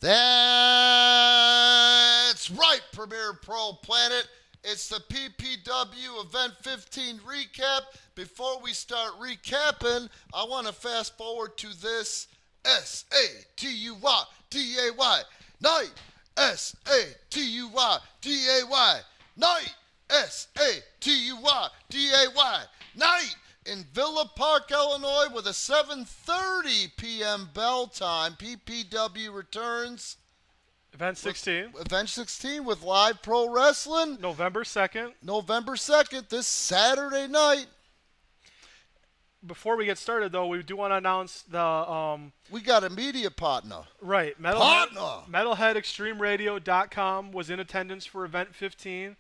That's right, Premier Pro Planet. It's the PPW Event 15 recap. Before we start recapping, I want to fast forward to this S-A-T-U-Y-D-A-Y night. S-A-T-U-Y-D-A-Y night. S-A-T-U-Y-D-A-Y night in Villa Park, Illinois with a 7:30 p.m. bell time. PPW returns. Event 16. Event 16 with live pro wrestling. November 2nd. November 2nd, this Saturday night. Before we get started, though, we do want to announce the... we got a media partner. Right. MetalheadExtremeRadio.com was in attendance for Event 15.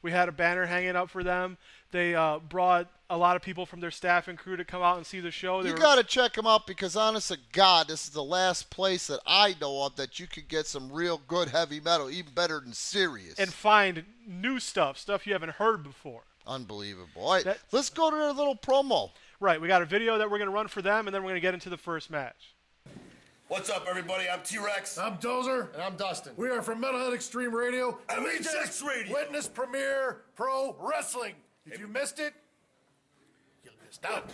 We had a banner hanging up for them. They brought a lot of people from their staff and crew to come out and see the show. You got to check them out because, honest to God, this is the last place that I know of that you could get some real good heavy metal, even better than Sirius. And find new stuff you haven't heard before. Unbelievable. All right, let's go to their little promo. Right, we got a video that we're going to run for them, and then we're going to get into the first match. What's up, everybody? I'm T-Rex. I'm Dozer. And I'm Dustin. We are from Metalhead Extreme Radio. MHX Radio. Witness Premier Pro Wrestling. If you missed it, you missed out.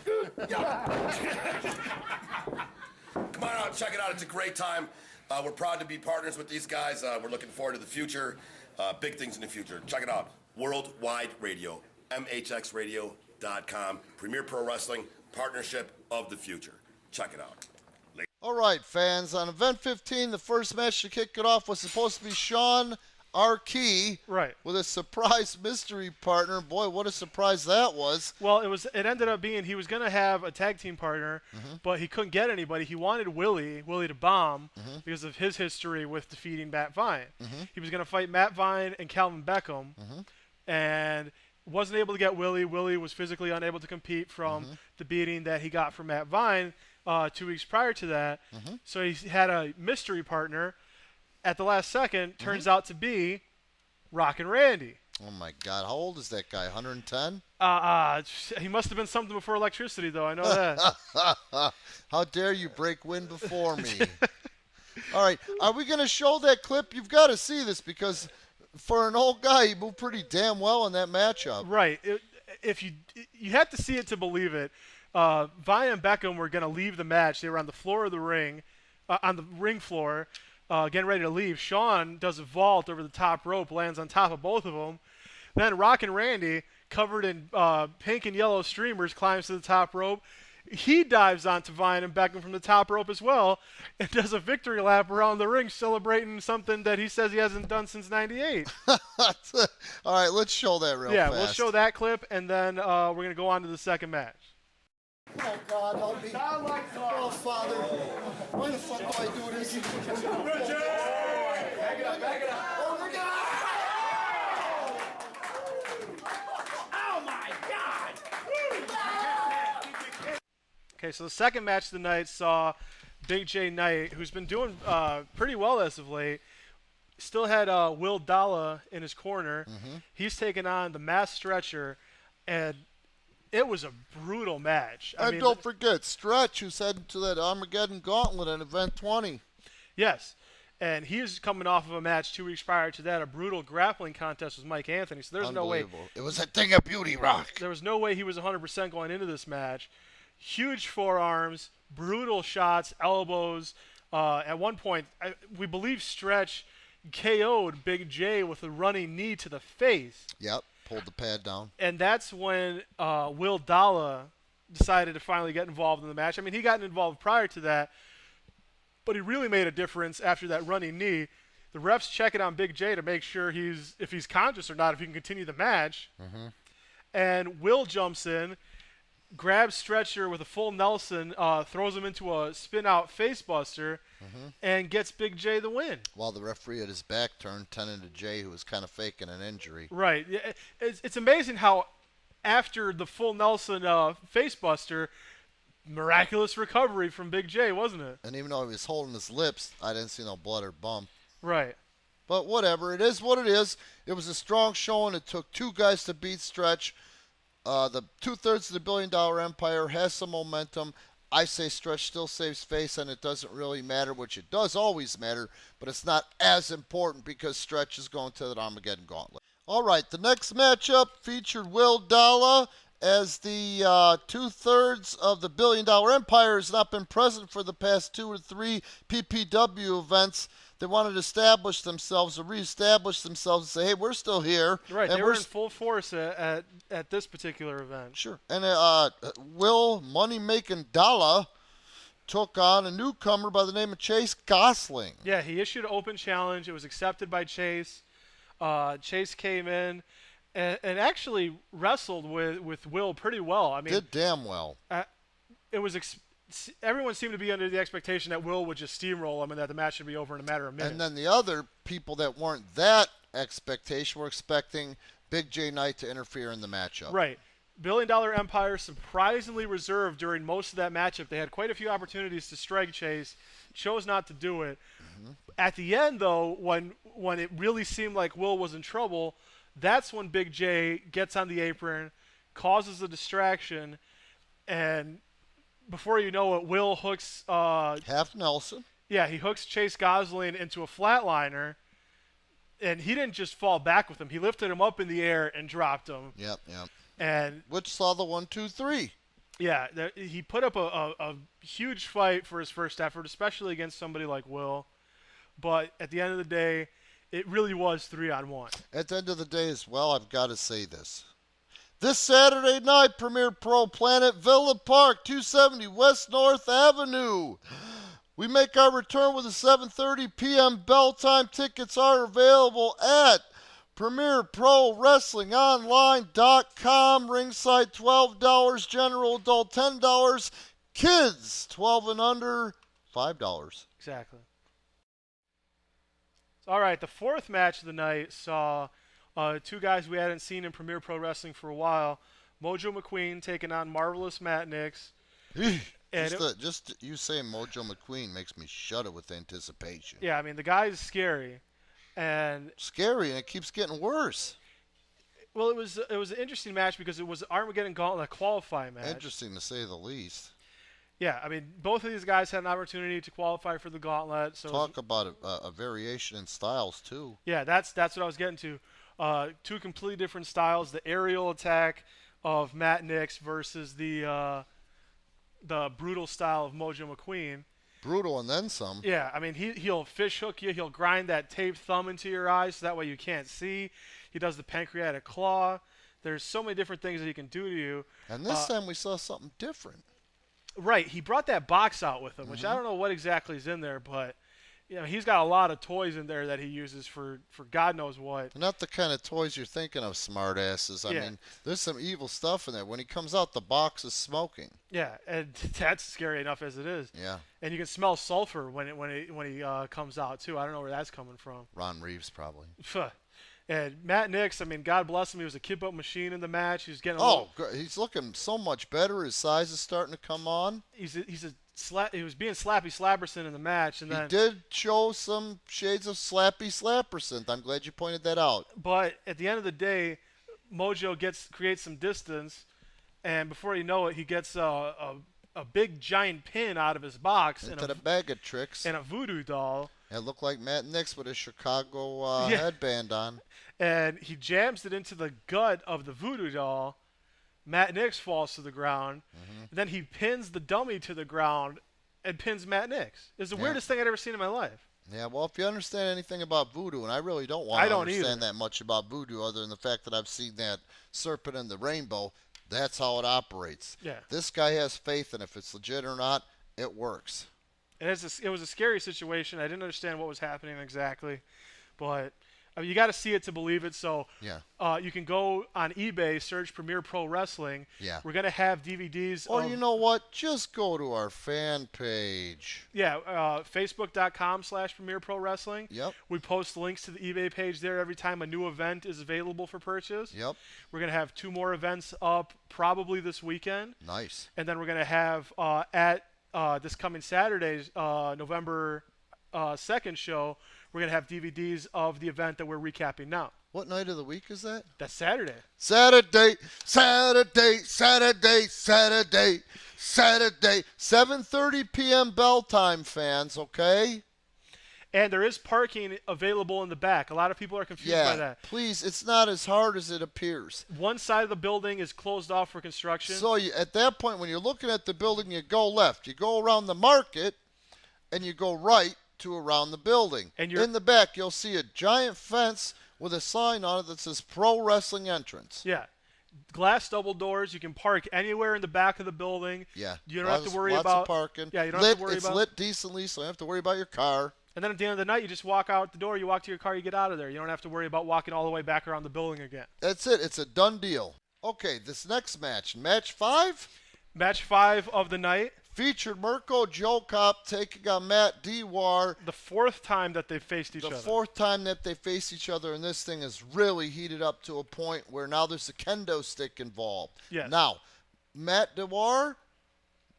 Come on out, check it out. It's a great time. We're proud to be partners with these guys. We're looking forward to the future. Big things in the future. Check it out. Worldwide Radio. MHXRadio.com. Premier Pro Wrestling. Partnership of the future. Check it out. All right, fans. On Event 15, the first match to kick it off was supposed to be Sean Arquette, right, with a surprise mystery partner. Boy, what a surprise that was. Well, it ended up being he was going to have a tag team partner, but he couldn't get anybody. He wanted Willie to bomb because of his history with defeating Matt Vine. He was going to fight Matt Vine and Calvin Beckham, and wasn't able to get Willie. Willie was physically unable to compete from the beating that he got from Matt Vine 2 weeks prior to that. So he had a mystery partner. At the last second, turns out to be Rockin' Randy. Oh, my God. How old is that guy, 110? He must have been something before electricity, though. I know that. How dare you break wind before me? All right. Are we going to show that clip? You've got to see this because for an old guy, he moved pretty damn well in that matchup. Right. If you have to see it to believe it. Vine and Beckham were going to leave the match. They were on the floor of the ring, on the ring floor, getting ready to leave. Sean does a vault over the top rope, lands on top of both of them. Then Rockin' Randy, covered in pink and yellow streamers, climbs to the top rope. He dives onto Vine and Beckham from the top rope as well and does a victory lap around the ring celebrating something that he says he hasn't done since '98. All right, let's show that real fast. Yeah, we'll show that clip, and then we're going to go on to the second match. Oh, God, help me. Oh, Father. Why the fuck do I do this? Back it up, back it up. Oh, my God. Oh, my God. Okay, so the second match of the night saw Big J Knight, who's been doing pretty well as of late. Still had Will Dalla in his corner. He's taken on the Mass Stretcher, and it was a brutal match. I mean, don't forget, Stretch, who's heading to that Armageddon Gauntlet in Event 20. Yes, and he was coming off of a match 2 weeks prior to that, a brutal grappling contest with Mike Anthony. So there's no way. It was a thing of beauty, Rock. There was no way he was 100% going into this match. Huge forearms, brutal shots, elbows. At one point, we believe Stretch KO'd Big J with a running knee to the face. Yep. Pulled the pad down. And that's when Will Dalla decided to finally get involved in the match. I mean, he got involved prior to that, but he really made a difference after that running knee. The refs check it on Big J to make sure if he's conscious or not, if he can continue the match. And Will jumps in, grabs Stretcher with a full Nelson, throws him into a spin-out facebuster, and gets Big J the win. While the referee at his back turned 10 into Jay, who was kind of faking an injury. Right. It's amazing how after the full Nelson facebuster, miraculous recovery from Big J, wasn't it? And even though he was holding his lips, I didn't see no blood or bump. Right. But whatever. It is what it is. It was a strong showing. It took two guys to beat Stretch. The 2/3 of the $1 billion empire has some momentum. I say Stretch still saves face, and it doesn't really matter, which it does always matter, but it's not as important because Stretch is going to that Armageddon Gauntlet. All right, the next matchup featured Will Dalla, as the 2/3 of the $1 Billion Empire has not been present for the past 2 or 3 PPW events. They wanted to establish themselves or reestablish themselves and say, hey, we're still here. Right, and they were in full force at this particular event. Sure. And Will Money-Making Dalla took on a newcomer by the name of Chase Gosling. Yeah, he issued an open challenge. It was accepted by Chase. Chase came in and actually wrestled with Will pretty well. I mean, Did damn well. It was everyone seemed to be under the expectation that Will would just steamroll him and that the match would be over in a matter of minutes. And then the other people that weren't that expectation were expecting Big J Knight to interfere in the matchup. Right. $1 Billion Empire surprisingly reserved during most of that matchup. They had quite a few opportunities to strike Chase, chose not to do it. Mm-hmm. At the end, though, when it really seemed like Will was in trouble, that's when Big J gets on the apron, causes a distraction, and before you know it, Will hooks Half Nelson. Yeah, he hooks Chase Gosling into a flatliner, and he didn't just fall back with him. He lifted him up in the air and dropped him. Yep. And which saw the 1, 2, 3. Yeah, he put up a huge fight for his first effort, especially against somebody like Will. But at the end of the day, it really was 3-on-1. At the end of the day as well, I've got to say this. This Saturday night, Premier Pro Planet, Villa Park, 270 West North Avenue. We make our return with a 7:30 p.m. bell time. Tickets are available at PremierProWrestlingOnline.com. Ringside $12, general adult $10, kids 12 and under $5. Exactly. All right, the fourth match of the night saw two guys we hadn't seen in Premier Pro Wrestling for a while. Mojo McQueen taking on Marvelous Matt Nix. Just you saying Mojo McQueen makes me shudder with anticipation. Yeah, I mean, the guy is scary. And it keeps getting worse. Well, it was an interesting match because it was Armageddon Gauntlet qualifying match. Interesting to say the least. Yeah, I mean, both of these guys had an opportunity to qualify for the Gauntlet. So talk about a variation in styles too. Yeah, that's what I was getting to. Two completely different styles: the aerial attack of Matt Nix versus the brutal style of Mojo McQueen. Brutal and then some. Yeah, I mean, he'll fish hook you. He'll grind that taped thumb into your eyes so that way you can't see. He does the pancreatic claw. There's so many different things that he can do to you. And this time we saw something different. Right. He brought that box out with him, which I don't know what exactly is in there, but he's got a lot of toys in there that he uses for God knows what. Not the kind of toys you're thinking of, smartasses. I mean, there's some evil stuff in there. When he comes out, the box is smoking. Yeah, and that's scary enough as it is. Yeah. And you can smell sulfur when he comes out too. I don't know where that's coming from. Ron Reeves probably. And Matt Nix, I mean, God bless him. He was a kip-up machine in the match. He's getting he's looking so much better. His size is starting to come on. He was being Slappy Slapperson in the match, and then he did show some shades of Slappy Slapperson. I'm glad you pointed that out. But at the end of the day, Mojo creates some distance, and before you know it, he gets a big giant pin out of his box into the bag of tricks and a voodoo doll. It looked like Matt Nix with a Chicago headband on. And he jams it into the gut of the voodoo doll. Matt Nix falls to the ground. Mm-hmm. Then he pins the dummy to the ground and pins Matt Nix. It's the weirdest thing I'd ever seen in my life. Yeah, well, if you understand anything about voodoo, and I really don't want to understand that much about voodoo other than the fact that I've seen that serpent in the rainbow, that's how it operates. Yeah. This guy has faith, and if it's legit or not, it works. And it was a scary situation. I didn't understand what was happening exactly. But I mean, you got to see it to believe it. So you can go on eBay, search Premier Pro Wrestling. Yeah. We're going to have DVDs. Or you know what? Just go to our fan page. Yeah, Facebook.com/Premier Pro Wrestling. Yep. We post links to the eBay page there every time a new event is available for purchase. Yep. We're going to have 2 more events up probably this weekend. Nice. And then we're going to have at this coming Saturday's November 2nd show, we're going to have DVDs of the event that we're recapping now. What night of the week is that? That's Saturday. Saturday, Saturday, Saturday, Saturday, Saturday. 7:30 p.m. bell time, fans, okay? And there is parking available in the back. A lot of people are confused by Yeah, that. please, it's not as hard as it appears. One side of the building is closed off for construction. So at that point, when you're looking at the building, you go left. You go around the market, and you go right to around the building. And in the back, you'll see a giant fence with a sign on it that says Pro Wrestling Entrance. Yeah. Glass double doors. You can park anywhere in the back of the building. Yeah. You don't have to worry lots about of parking. Yeah, you don't have to worry it's about. lit decently, so you don't have to worry about your car. And then at the end of the night, you just walk out the door. You walk to your car. You get out of there. You don't have to worry about walking all the way back around the building again. That's it. It's a done deal. Okay, this next match 5, Match 5 of the night. featured Mirko Joe Cop taking on Matt Dewar. The 4th time that they've faced each The other. 4th time that they face each other, and this thing is really heated up to a point where now there's a kendo stick involved. Yes. Now, Matt Dewar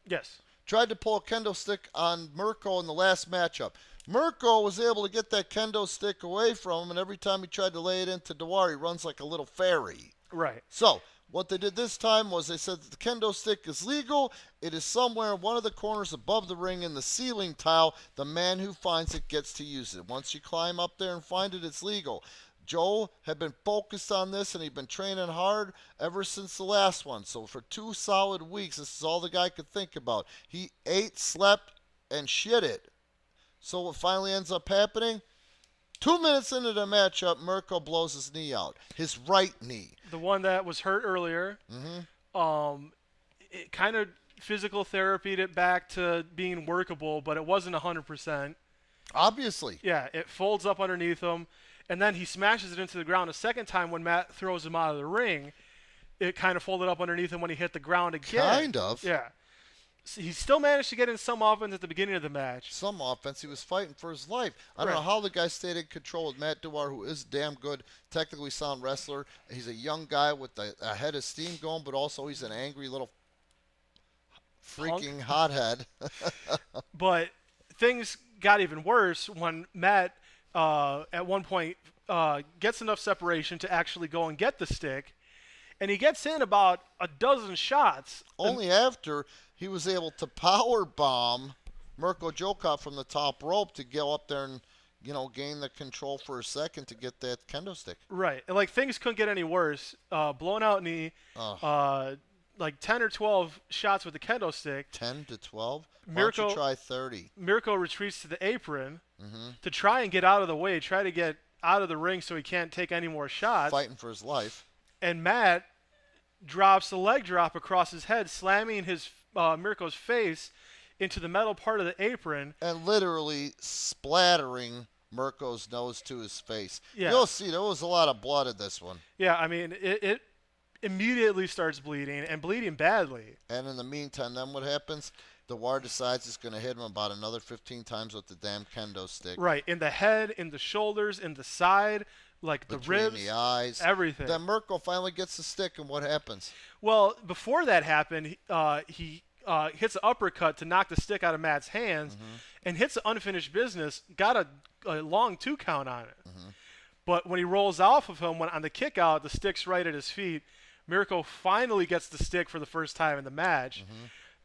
Yes. tried to pull a kendo stick on Mirko in the last matchup. Mirko was able to get that kendo stick away from him, and every time he tried to lay it into Dewar, he runs like a little fairy. Right. So, what they did this time was they said that the kendo stick is legal. It is somewhere in one of the corners above the ring in the ceiling tile. The man who finds it gets to use it. Once you climb up there and find it, it's legal. Joe had been focused on this, and he'd been training hard ever since the last one. So for 2 solid weeks, this is all the guy could think about. He ate, slept, and shit it. So what finally ends up happening? 2 minutes into the matchup, Mirko blows his knee out. His right knee. The one that was hurt earlier. It kind of physical therapied it back to being workable, but it wasn't 100%. Obviously. Yeah, it folds up underneath him, and then he smashes it into the ground a second time when Matt throws him out of the ring. It kind of folded up underneath him when he hit the ground again. Kind of. Yeah. So he still managed to get in some offense at the beginning of the match. Some offense. He was fighting for his life. I don't Right. know how the guy stayed in control with Matt Dewar, who is a damn good, technically sound wrestler. He's a young guy with a head of steam going, but also he's an angry little freaking hothead. But things got even worse when Matt, at one point, gets enough separation to actually go and get the stick, and he gets in about a dozen shots. Only after he was able to power bomb Mirko Joe Cop from the top rope to go up there and, gain the control for a second to get that kendo stick. Right. And, things couldn't get any worse. Blown out knee, 10 or 12 shots with the kendo stick. 10 to 12? Why Mirko- don't you try 30? Mirko retreats to the apron to try and get out of the way, try to get out of the ring so he can't take any more shots. Fighting for his life. And Matt drops a leg drop across his head, slamming his Mirko's face into the metal part of the apron. And literally splattering Mirko's nose to his face. Yeah. You'll see there was a lot of blood in this one. Yeah, I mean, it immediately starts bleeding, and bleeding badly. And in the meantime, then what happens? Dewar decides he's going to hit him about another 15 times with the damn kendo stick. Right, in the head, in the shoulders, in the side, the Between ribs, the eyes. everything. Then Mirko finally gets the stick, and what happens? Well, before that happened, he hits an uppercut to knock the stick out of Matt's hands and hits the unfinished business, got a long 2 count on it. But when he rolls off of him, when on the kick out, the stick's right at his feet. Mirko finally gets the stick for the first time in the match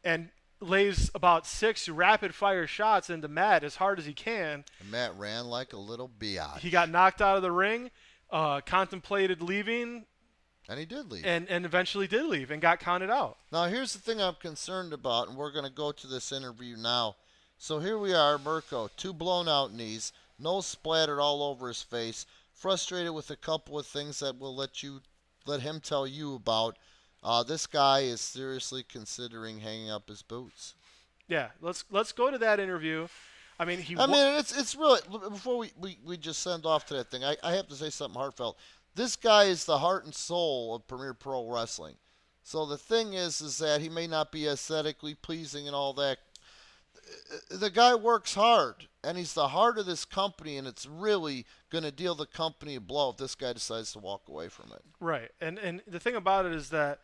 and lays about 6 rapid-fire shots into Matt as hard as he can. And Matt ran like a little biatch. He got knocked out of the ring, contemplated leaving, And he did leave. and eventually did leave and got counted out. Now, here's the thing I'm concerned about, and we're going to go to this interview now. So here we are, Mirko, 2 blown-out knees, nose splattered all over his face, frustrated with a couple of things that we'll let him tell you about. This guy is seriously considering hanging up his boots. Yeah, let's go to that interview. I mean, It's really, before we just send off to that thing, I have to say something heartfelt. This guy is the heart and soul of Premier Pro Wrestling. So the thing is that he may not be aesthetically pleasing and all that. The guy works hard, and he's the heart of this company, and it's really going to deal the company a blow if this guy decides to walk away from it. right, and the thing about it is that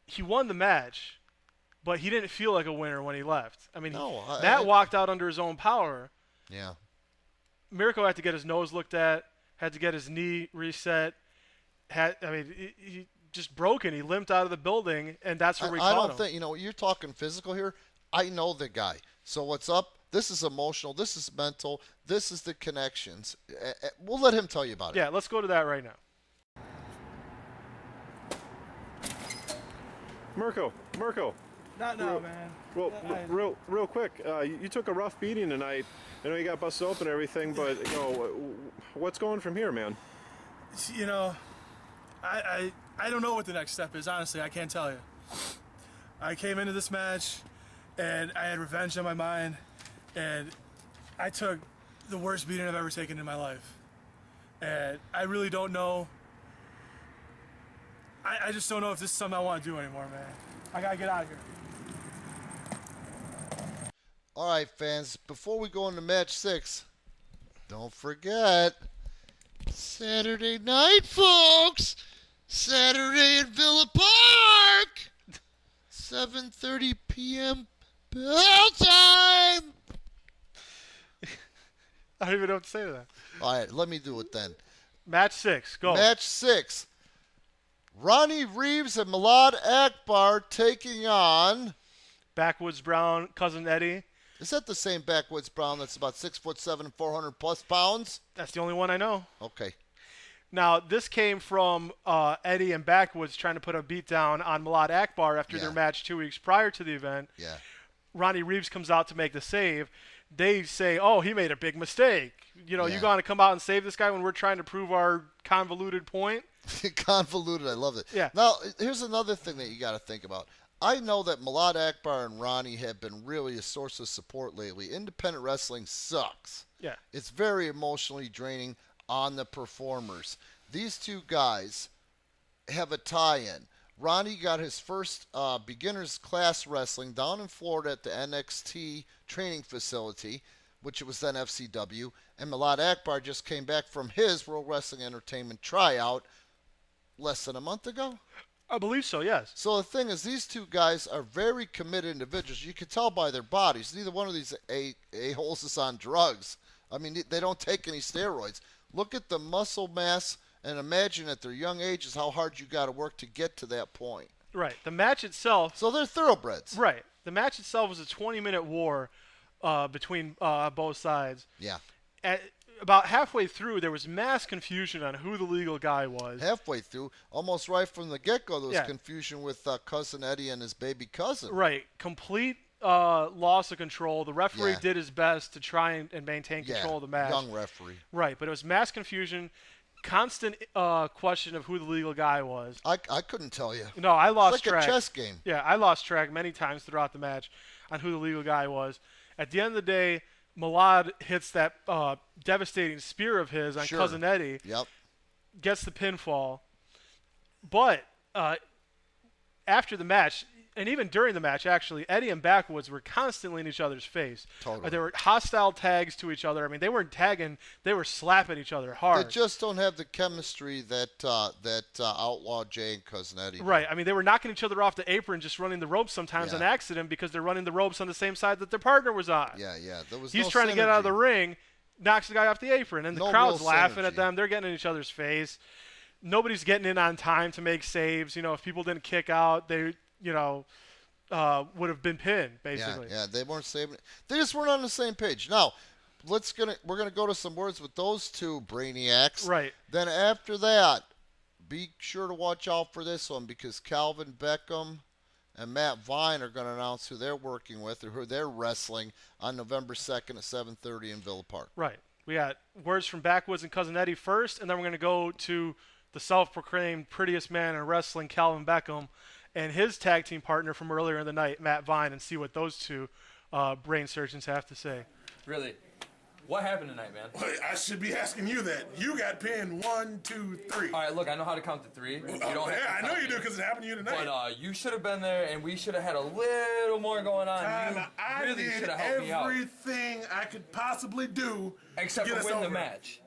he won the match, but he didn't feel like a winner when he left. I mean, Matt walked out under his own power. Yeah. Mirko had to get his nose looked at. had to get his knee reset. He just broken. He limped out of the building, and that's where we I caught don't him. think, you're talking physical here. I know the guy. So what's up? This is emotional. This is mental. This is the connections. We'll let him tell you about it. Yeah, let's go to that right now. Mirko. Not now, man. Well, real quick. You took a rough beating tonight. I know you got busted open and everything, but what's going from here, man? I don't know what the next step is. Honestly, I can't tell you. I came into this match, and I had revenge on my mind, and I took the worst beating I've ever taken in my life. And I really don't know. I just don't know if this is something I want to do anymore, man. I gotta get out of here. All right, fans, before we go into match 6, don't forget, Saturday night, folks. Saturday at Villa Park. 7:30 p.m. bell time. I don't even know what to say to that. All right, let me do it then. Match 6, go. Match 6. Ronnie Reeves and Milad Akbar taking on. Backwoods Brown, Cousin Eddie. Is that the same Backwoods Brown that's about 6'7", 400 plus pounds? That's the only one I know. Okay. Now, this came from Eddie and Backwoods trying to put a beat down on Milad Akbar after their match 2 weeks prior to the event. Yeah. Ronnie Reeves comes out to make the save. They say, oh, he made a big mistake. You going to come out and save this guy when we're trying to prove our convoluted point? Convoluted, I love it. Yeah. Now, here's another thing that you got to think about. I know that Milad Akbar and Ronnie have been really a source of support lately. Independent wrestling sucks. Yeah. It's very emotionally draining on the performers. These two guys have a tie-in. Ronnie got his first beginner's class wrestling down in Florida at the NXT training facility, which was then FCW. And Milad Akbar just came back from his World Wrestling Entertainment tryout less than a month ago. I believe so, yes. So the thing is, these two guys are very committed individuals. You can tell by their bodies. Neither one of these a-holes is on drugs. I mean, they don't take any steroids. Look at the muscle mass and imagine at their young ages how hard you got to work to get to that point. Right. The match itself. So they're thoroughbreds. Right. The match itself was a 20-minute war between both sides. Yeah. About halfway through, there was mass confusion on who the legal guy was. Halfway through, almost right from the get-go, there was Yeah. confusion with Cousin Eddie and his baby cousin. Right. Complete loss of control. The referee Yeah. did his best to try and maintain control of the match. Young referee. Right. But it was mass confusion, constant question of who the legal guy was. I couldn't tell you. No, I lost It's like track. a chess game. Yeah, I lost track many times throughout the match on who the legal guy was. At the end of the day, Milad hits that devastating spear of his on Sure. Cousin Eddie, Yep. gets the pinfall. But after the match, and even during the match, actually, Eddie and Backwoods were constantly in each other's face. Totally. There were hostile tags to each other. I mean, they weren't tagging; they were slapping each other hard. They just don't have the chemistry that Outlaw Jay and Cousin Eddie. Right. I mean, they were knocking each other off the apron, just running the ropes sometimes on accident because they're running the ropes on the same side that their partner was on. Yeah. There was He's no trying to get out of the synergy. ring, knocks the guy off the apron, and the No crowd's real laughing synergy. at them. They're getting in each other's face. Nobody's getting in on time to make saves. If people didn't kick out, they, would have been pinned, basically. Yeah, they weren't saving it. They just weren't on the same page. Now, we're gonna go to some words with those two brainiacs. Right. Then after that, be sure to watch out for this one because Calvin Beckham and Matt Vine are going to announce who they're working with or who they're wrestling on November 2nd at 7:30 in Villa Park. Right. We got words from Backwoods and Cousin Eddie first, and then we're going to go to the self-proclaimed prettiest man in wrestling, Calvin Beckham, and his tag team partner from earlier in the night, Matt Vine, and see what those two brain surgeons have to say. Really? What happened tonight, man? Well, I should be asking you that. You got pinned 1, 2, 3. All right, look, I know how to count to 3. You don't have to I know count you do me. because it happened to you tonight. But you should have been there, and we should have had a little more going on. I You really did should have helped me out. everything I could possibly do Except to get for us win the over. match.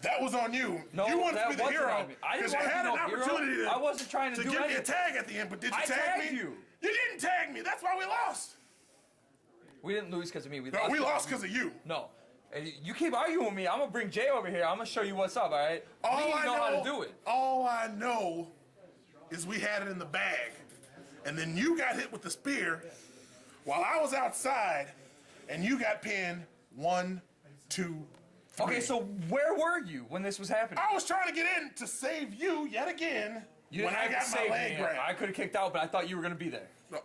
That was on you. No, you wanted that to be the wasn't hero on me. I didn't because you want to had be an no hero. opportunity to, I wasn't trying to do give me a anything. tag at the end, but did you I tag tagged me? you. You didn't tag me. That's why we lost. We didn't lose because of me. We No, lost we 'cause lost of because of you. No. And you keep arguing with me. I'm gonna bring Jay over here. I'm gonna show you what's up. All right? All We I know how to do it. All I know is we had it in the bag, and then you got hit with the spear while I was outside, and you got pinned 1, 2, 3. Okay, so where were you when this was happening? I was trying to get in to save you yet again You when didn't I have to got my save leg me. grabbed. I could have kicked out, but I thought you were gonna be there. No.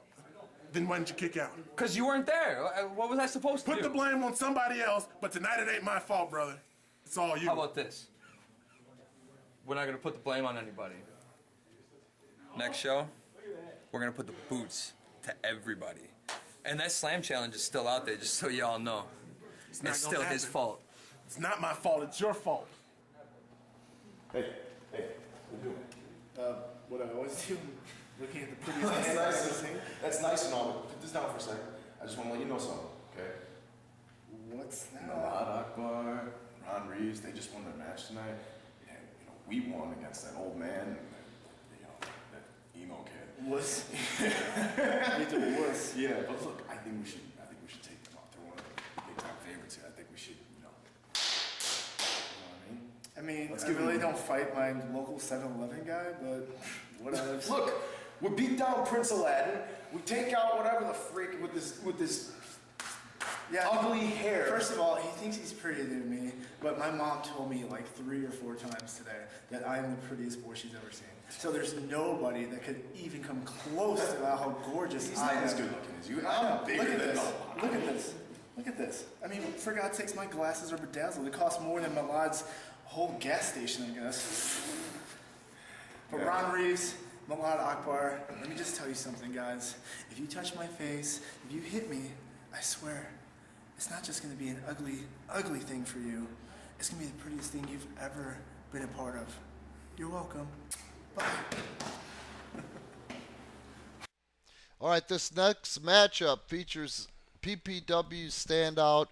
Then why didn't you kick out? Cause you weren't there. What was I supposed to Put do? the blame on somebody else, but tonight it ain't my fault, brother. It's all you. How about this? We're not gonna put the blame on anybody. Next show, we're gonna put the boots to everybody. And that slam challenge is still out there, just so y'all know. It's not still gonna his happen. fault. It's not my fault, it's your fault. Hey, What I always do, looking at the prettiest man. that's nice and all, but put this down for a second. I just want to let you know something, okay? What's that? Malad Akbar, Ron Reeves, they just won their match tonight. And, we won against that old man, and, that emo kid. Wuss. You did a wuss. Yeah, but look, I think we should take them out. They're one of the big time favorites here. I think we should, you know what I mean? I mean, Let's I give really him- don't fight my local 7-Eleven guy, but whatever. Look, we beat down Prince Aladdin. We take out whatever the freak with this Yeah, ugly hair. First of all, he thinks he's prettier than me, but my mom told me like 3 or 4 times today that I am the prettiest boy she's ever seen. So there's nobody that could even come close to how gorgeous He's I not am. as good looking as you. I know. I'm bigger Look at than this. Malad. Look at this. Look at this. I mean, for God's sakes, my glasses are bedazzled. It costs more than Malad's whole gas station, I guess. But Yeah. Ron Reeves, Malad Akbar, let me just tell you something, guys. If you touch my face, if you hit me, I swear, it's not just going to be an ugly, ugly thing for you. It's going to be the prettiest thing you've ever been a part of. You're welcome. Bye. All right, this next matchup features PPW standout,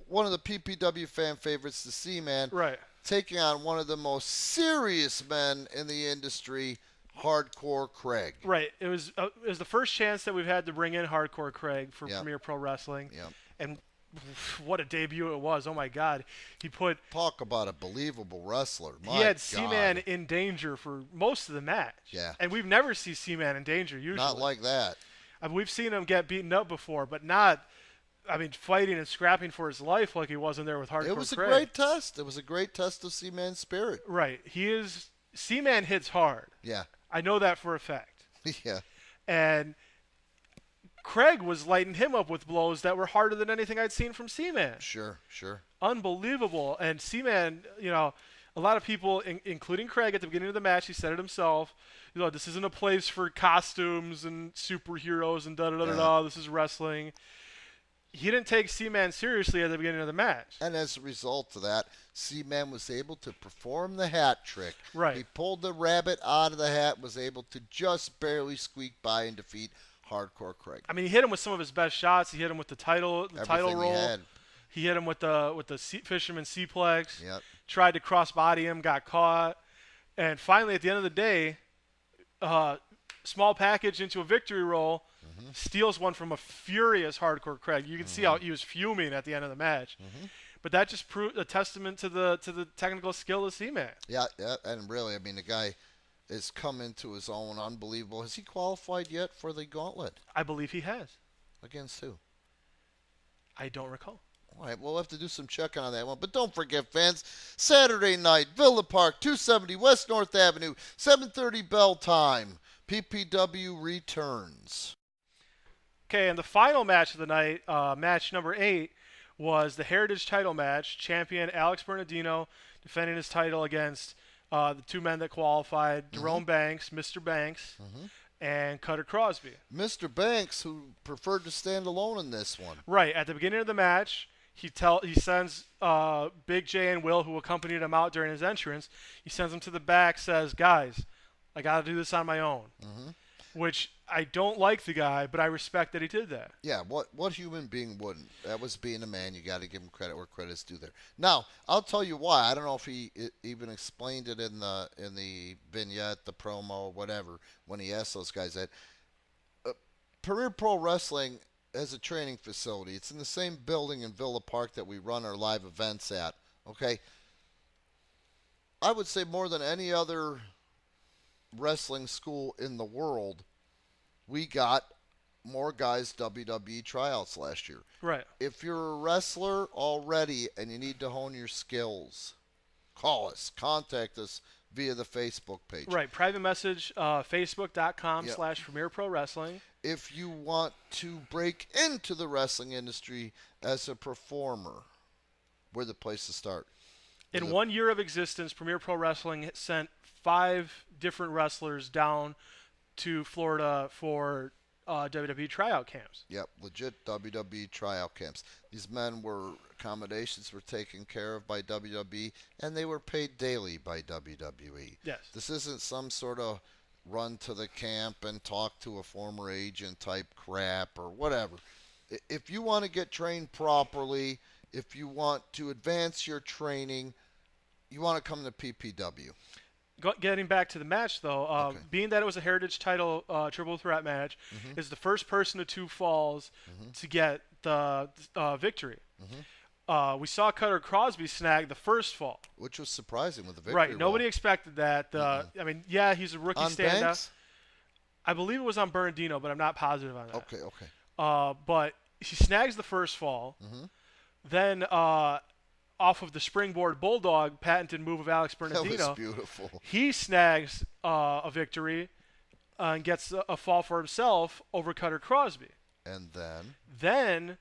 one of the PPW fan favorites, the C-Man, Right. taking on one of the most serious men in the industry, Hardcore Craig. Right. It was the first chance that we've had to bring in Hardcore Craig for Yep. Premier Pro Wrestling. Yep. And what a debut it was. Oh my God. He put Talk about a believable wrestler. My he had God. C-Man in danger for most of the match. Yeah. And we've never seen C-Man in danger usually. Not like that. I mean, we've seen him get beaten up before, but not fighting and scrapping for his life like he was in there with Hardcore It was a Craig. great test. It was a great test of C-Man's spirit. Right. C-Man hits hard. Yeah. I know that for a fact. Yeah. And Craig was lighting him up with blows that were harder than anything I'd seen from C-Man. Sure. Unbelievable. And C-Man, a lot of people, including Craig at the beginning of the match, he said it himself, this isn't a place for costumes and superheroes and da-da-da-da-da. This is wrestling. He didn't take C-Man seriously at the beginning of the match. And as a result of that, C-Man was able to perform the hat trick. Right. He pulled the rabbit out of the hat, was able to just barely squeak by and defeat Hardcore Craig. I mean, he hit him with some of his best shots. He hit him with the title Everything roll. he had. He hit him with the Fisherman Suplex. Yep. Tried to crossbody him, got caught, and finally, at the end of the day, small package into a victory roll, steals one from a furious Hardcore Craig. You can see how he was fuming at the end of the match. But that just proved a testament to the technical skill of C-Man. Yeah, and really, I mean, the guy has come into his own. Unbelievable. Has he qualified yet for the gauntlet? I believe he has. Against who? I don't recall. All right, we'll have to do some checking on that one. But don't forget, fans, Saturday night, Villa Park, 270 West North Avenue, 7:30 bell time. PPW returns. Okay, and the final match of the night, match number 8, was the Heritage title match. Champion Alex Bernardino defending his title against the 2 men that qualified, Jerome Banks, Mr. Banks, and Cutter Crosby. Mr. Banks, who preferred to stand alone in this one. Right, at the beginning of the match, he sends Big J and Will, who accompanied him out during his entrance, he sends them to the back, says, guys, I got to do this on my own. Which I don't like the guy, but I respect that he did that. Yeah, what human being wouldn't? That was being a man. You got to give him credit where credit's due there. Now, I'll tell you why. I don't know if he even explained it in the vignette, the promo, whatever, when he asked those guys that. Premier Pro Wrestling as a training facility. It's in the same building in Villa Park that we run our live events at. Okay. I would say more than any other wrestling school in the world, we got more guys WWE tryouts last year. Right. If you're a wrestler already and you need to hone your skills, call us, contact us via the Facebook page. Right. Private message, Yep. facebook.com/Premier Pro Wrestling. If you want to break into the wrestling industry as a performer, we're the place to start. In 1 year of existence, Premier Pro Wrestling sent 5 different wrestlers down to Florida for WWE tryout camps. Yep, legit WWE tryout camps. These accommodations were taken care of by WWE, and they were paid daily by WWE. Yes. This isn't some sort of run to the camp and talk to a former agent type crap or whatever. If you want to get trained properly, if you want to advance your training, you want to come to PPW. Getting back to the match, though, being that it was a Heritage title triple threat match, is the first person to 2 falls to get the victory. We saw Cutter Crosby snag the first fall. Which was surprising with the victory. Right. Nobody expected that. I mean, yeah, he's a rookie On stand-up. Banks? I believe it was on Bernardino, but I'm not positive on that. Okay. But he snags the first fall. Then off of the springboard bulldog patented move of Alex Bernardino, That was beautiful. he snags a victory and gets a fall for himself over Cutter Crosby. And Then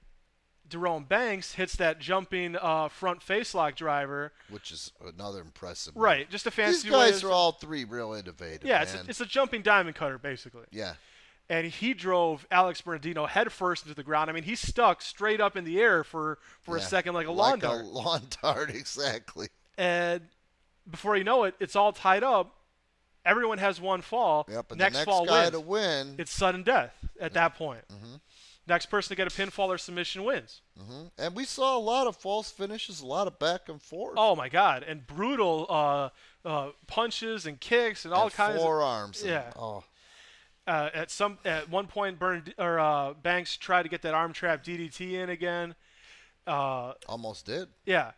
Jerome Banks hits that jumping front facelock driver. which is another impressive move. Right, just a fancy These guys way are all 3 real innovative, Yeah, man. it's a jumping diamond cutter, basically. Yeah. And he drove Alex Bernardino head first into the ground. I mean, he stuck straight up in the air for a second like a lawn dart. Like a lawn dart, exactly. And before you know it, it's all tied up. Everyone has 1 fall. Yep, and next the next fall guy wins. to win. It's sudden death at that point. Next person to get a pinfall or submission wins. And we saw a lot of false finishes, a lot of back and forth. Oh, my God. And brutal punches and kicks and all and kinds forearms. of And, yeah. Oh, At one point, Banks tried to get that arm trap DDT in again. almost did. Yeah,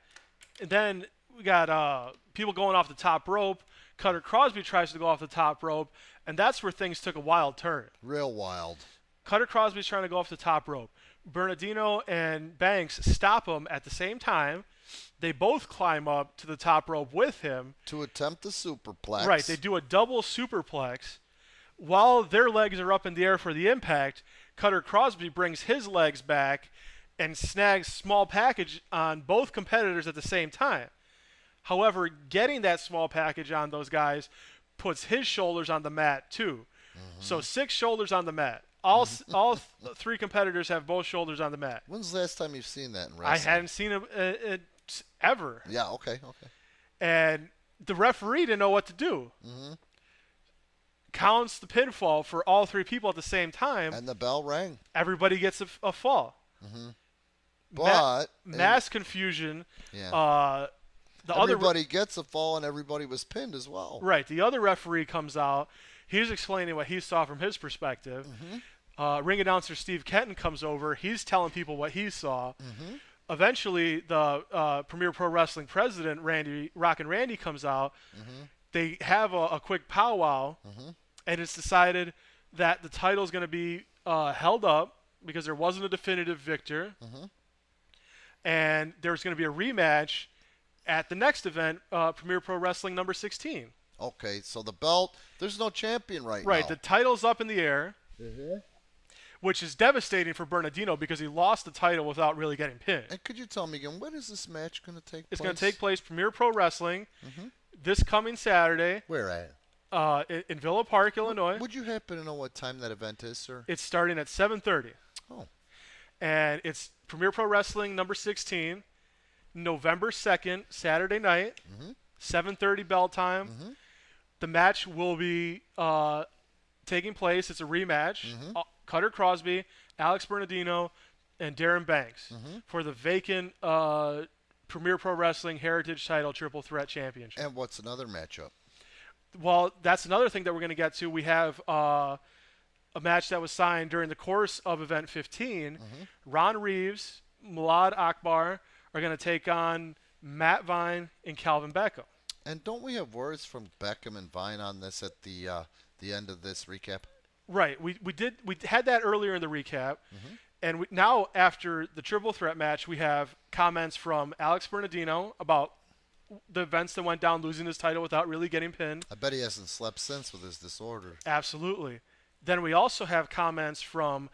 and then we got people going off the top rope. Cutter Crosby tries to go off the top rope, and that's where things took a wild turn. Real wild. Cutter Crosby's trying to go off the top rope. Bernardino and Banks stop him at the same time. They both climb up to the top rope with him. To attempt the superplex. Right, they do a double superplex. While their legs are up in the air for the impact, Cutter Crosby brings his legs back and snags small package on both competitors at the same time. However, getting that small package on those guys puts his shoulders on the mat too. So 6 shoulders on the mat. All 3 competitors have both shoulders on the mat. When's the last time you've seen that in I wrestling? hadn't seen it ever. Yeah, okay. And the referee didn't know what to do. Counts the pinfall for all 3 people at the same time. And the bell rang. Everybody gets a fall. But mass confusion. Yeah. The everybody gets a fall and everybody was pinned as well. Right. The other referee comes out. He's explaining what he saw from his perspective. Ring announcer Steve Kenton comes over. He's telling people what he saw. Eventually, the Premier Pro Wrestling president, Rockin' Randy, comes out. They have a quick powwow, and it's decided that the title is going to be held up because there wasn't a definitive victor. And there's going to be a rematch at the next event, Premier Pro Wrestling number 16. Okay, so the belt, there's no champion right now. Right, the title's up in the air, which is devastating for Bernardino because he lost the title without really getting pinned. And could you tell me again, when is this match going to take place? It's going to take place Premier Pro Wrestling this coming Saturday. Where at? In Villa Park, Illinois. Would you happen to know what time that event is, sir? It's starting at 7:30. Oh. And it's Premier Pro Wrestling number 16, November 2nd, Saturday night, 7:30 bell time. The match will be taking place. It's a rematch. Cutter Crosby, Alex Bernardino, and Darren Banks for the vacant Premier Pro Wrestling Heritage Title Triple Threat Championship. And what's another matchup? Well, that's another thing that we're going to get to. We have a match that was signed during the course of Event 15. Mm-hmm. Ron Reeves, Milad Akbar are going to take on Matt Vine and Calvin Beckham. And don't we have words from Beckham and Vine on this at the end of this recap? Right. We had that earlier in the recap. Mm-hmm. And now, after the triple threat match, we have comments from Alex Bernardino about the events that went down, losing his title without really getting pinned. I bet he hasn't slept since with his disorder. Absolutely. Then we also have comments from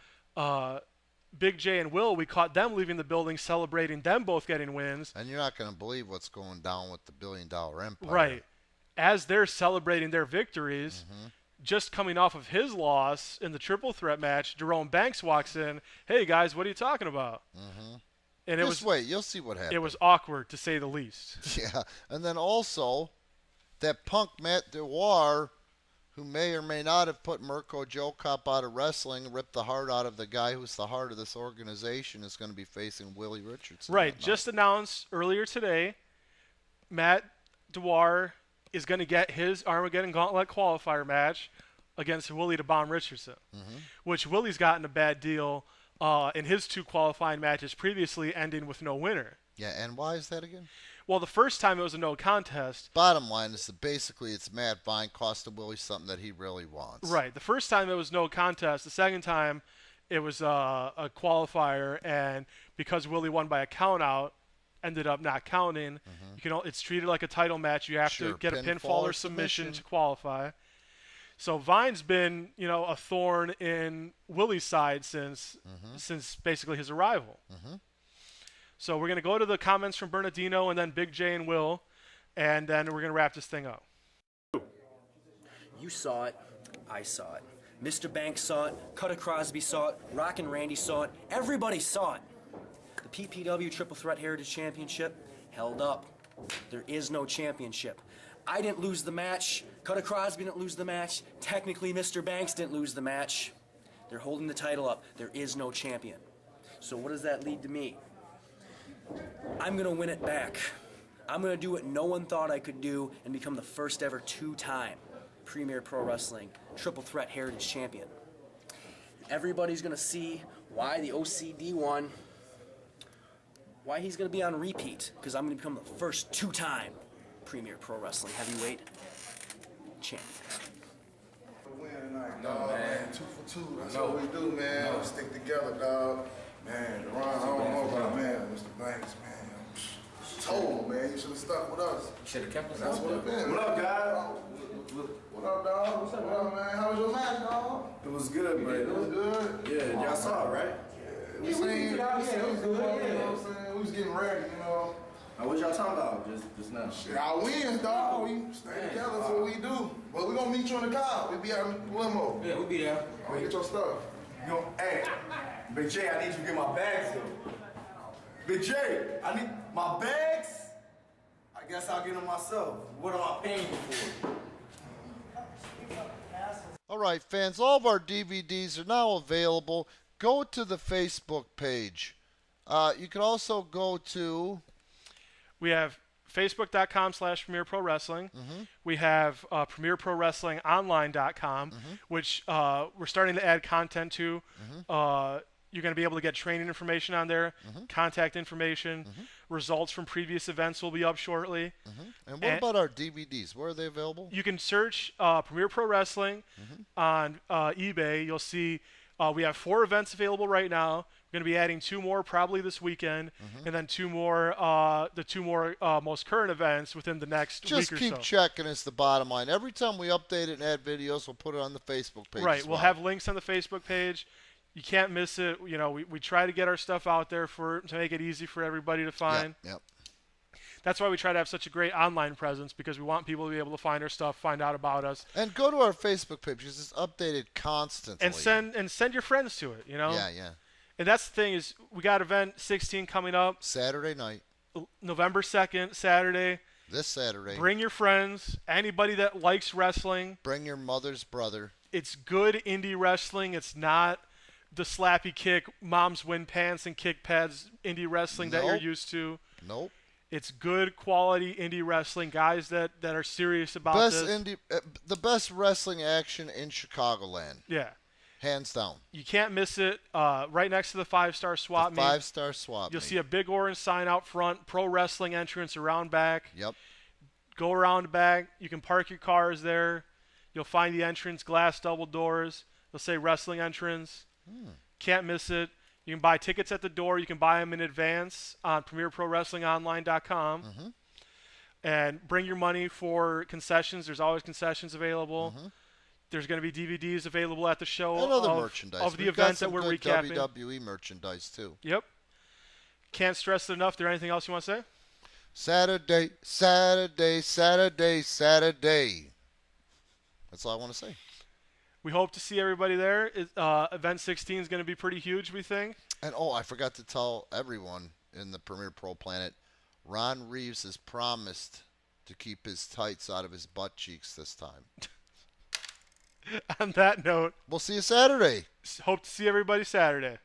Big J and Will. We caught them leaving the building, celebrating them both getting wins. And you're not going to believe what's going down with the $1 billion empire. Right. As they're celebrating their victories, just coming off of his loss in the triple threat match, Jerome Banks walks in. Hey, guys, what are you talking about? And Just wait. You'll see what happens. It was awkward, to say the least. Yeah. And then also, that punk Matt Dewar, who may or may not have put Mirko Joe Cop out of wrestling, ripped the heart out of the guy who's the heart of this organization, is going to be facing Willie Richardson. Right. that Just announced earlier today, Matt Dewar is going to get his Armageddon Gauntlet qualifier match against Willie the Bomb Richardson, which Willie's gotten a bad deal in his 2 qualifying matches previously, ending with no winner. Yeah, and why is that again? Well, the first time it was a no contest. Bottom line is that basically it's Matt Vine costing Willie something that he really wants. Right. The first time it was no contest. The second time it was a qualifier, and because Willie won by a count out, ended up not counting. It's treated like a title match. You have to get a pinfall or submission to qualify. So Vine's been, a thorn in Willie's side since basically his arrival. So we're going to go to the comments from Bernardino and then Big J and Will, and then we're going to wrap this thing up. You saw it. I saw it. Mr. Banks saw it. Cutter Crosby saw it. Rockin' Randy saw it. Everybody saw it. The PPW Triple Threat Heritage Championship held up. There is no championship. I didn't lose the match. Cutter Crosby didn't lose the match. Technically, Mr. Banks didn't lose the match. They're holding the title up. There is no champion. So what does that lead to me? I'm going to win it back. I'm going to do what no one thought I could do and become the first ever 2-time Premier Pro Wrestling Triple Threat Heritage Champion. Everybody's going to see why the OCD won, why he's going to be on repeat, because I'm going to become the first 2-time Premier Pro Wrestling Heavyweight Champion. No, man. 2 for 2. That's what we do, man. We stick together, dog. Man, Ron, I don't know about man, Mr. Banks, man. Told, man. You should have stuck with us. Should have kept us That's up what it there. been. What up, guys? What up, dog? What's up, man? How was your match, dog? It was good, man. It was good. Yeah, y'all saw it, right? We seen, it was good, you know what I'm saying? We was getting ready, you know. What y'all talking about just now? Shit, our wins, dog. We stay together, that's what we do. But we gonna meet you in the car. We be out in the limo. Yeah, we'll be there. Get your stuff. Hey, Big J, I need you to get my bags, though. Big J, I need my bags. I guess I'll get them myself. What am I paying you for? All right, fans, all of our DVDs are now available. Go to the Facebook page. You can also go to... We have Facebook.com/Premier Pro Wrestling. We have PremierProWrestlingOnline.com, which we're starting to add content to. You're going to be able to get training information on there, contact information, results from previous events will be up shortly. And what about our DVDs? Where are they available? You can search Premier Pro Wrestling on eBay. You'll see we have 4 events available right now. We're going to be adding 2 more probably this weekend, and then 2 more, the 2 more most current events within the next week or so. Just keep checking is the bottom line. Every time we update it and add videos, we'll put it on the Facebook page. Right. as We'll well. have links on the Facebook page. You can't miss it. You know, we try to get our stuff out there to make it easy for everybody to find. Yep. That's why we try to have such a great online presence, because we want people to be able to find our stuff, find out about us, And go to our Facebook page because it's updated constantly. and send your friends to it. You know. Yeah. And that's the thing is, we got event 16 coming up, Saturday night, November 2nd, Saturday. this Saturday. Bring your friends, anybody that likes wrestling. Bring your mother's brother. It's good indie wrestling. It's not the slappy kick, moms win pants and kick pads indie wrestling that you're Nope. used to. Nope. It's good quality indie wrestling, guys that are serious about Best this. the best wrestling action in Chicagoland. Yeah. Hands down. You can't miss it. Right next to the 5-star swap meet. 5-star swap You'll meet. see a big orange sign out front, pro wrestling entrance around back. Yep. Go around back. You can park your cars there. You'll find the entrance, glass double doors. They'll say wrestling entrance. Can't miss it. You can buy tickets at the door. You can buy them in advance on PremierProWrestlingOnline.com. And bring your money for concessions. There's always concessions available. There's going to be DVDs available at the show And other of, merchandise. of the We've got events that some we're good recapping. WWE merchandise too. Yep. Can't stress it enough. There anything else you want to say? Saturday, Saturday, Saturday, Saturday. That's all I want to say. We hope to see everybody there. Event 16 is going to be pretty huge, we think. And I forgot to tell everyone in the Premier Pro Planet, Ron Reeves has promised to keep his tights out of his butt cheeks this time. On that note, we'll see you Saturday. Hope to see everybody Saturday.